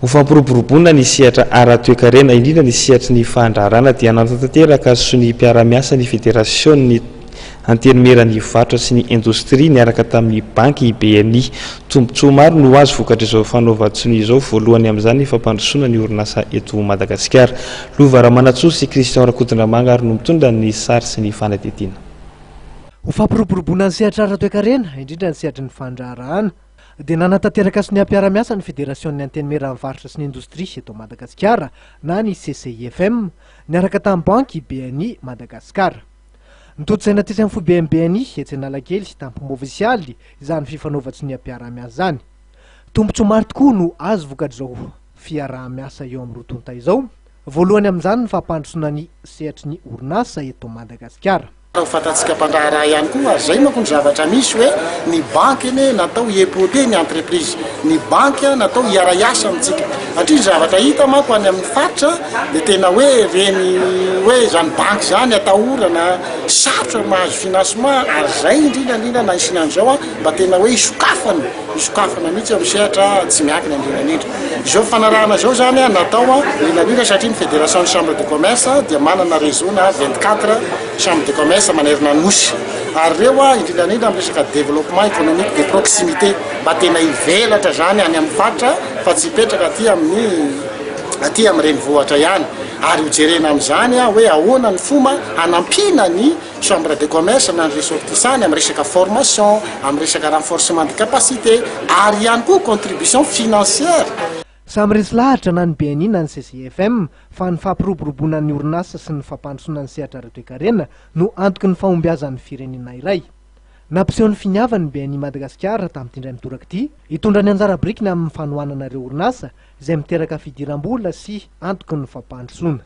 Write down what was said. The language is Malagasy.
Ho fampiroboroboana ny sehatra ara-toekarena indrindra ny sehatry ny fandraharana dia nantanteraka sy ny mpiara-miasa ny federasion'ny antenimeran'ny varotra sy ny indostria niaraka tamin'ny banky BNI. Tombontsoa maro no azo vokatra izao fanaovan-tsony izao, voalohany amin'izany fampandrosoana ny orinasa eto Madagasikara. Lova Ramanatsoa sy Christian Rakotondramanga ary no mitondra ny sary sy ny fanadihadiana. Ho fampiroboroboana ny sehatra ara-toekarena indrindra ny sehatry ny fandraharana dia nanantanteraka sy ny mpiara-miasa ny federasion'ny antenimeran'ny varotra sy ny indostria eto Madagasikara na ny CCIFM niaraka tamin'ny banky BNI Madagasikara. Nitotsaina tetsy amin'ny foibe BNI etsy Analakely tampom-ofisialy izany fifanaovatsy ny mpiara-miasa zany. Tombontsoa maro tokoa no azo vokatra izao fiara-miasa eo amin'ny rotonta izao. Voalohany amin'izany ny fampandrosoana ny sehatry ny orinasa eto Madagasikara. Fatatsika mpandraharaha ihany koa zay manko ny zavatra misy hoe ny banky iny natao hiepôter ny entreprise, ny banky natao hiara-iasa amintsika. Atria zavatra hita manko any amin'ny faritra dia tena hoe reny hoe zany banky zany atahorana sarotra mahazo financement ary zay indrindra na isina an'izao mba tena hoe isokafana mihitsy amin'ny sehatra tsy miankina indrindra. Izao fanarahana zao zany natao indrindra satria ny fédération de chambre de commerce dia manana réseau na 24 chambre de commerce manerana nosy ary reo indrindra amin'ny resaka développement économique de proximité mba tena hivelatra zany any amin'ny faritra fa tsy hipetraka aty amin'ny renivohitra ihany. Ary hojerena amin'izany hoe ahoana ny fomba hanampina ny chambre de commerce na ny ressortissants amin'ny resaka formation, amin'ny resaka renforcement de capacité ary ihany koa contribution financière. Samy resy lahatra na ny BNI na ny CCIFM fa ny fampiroboroboana ny orinasa sy ny fampandrosoana ny sehatra ara-toekarena no antoky ny fahombiazan'ny firenena iray. Nampiseho ny finiavany BNI Madagasikara tamin'ity indray mitoraka ity, hitondra ny anjara birikiny amin'ny fanohanana ireo orinasa izay miteraka fidiram-bola sy antoky ny fampandrosoana.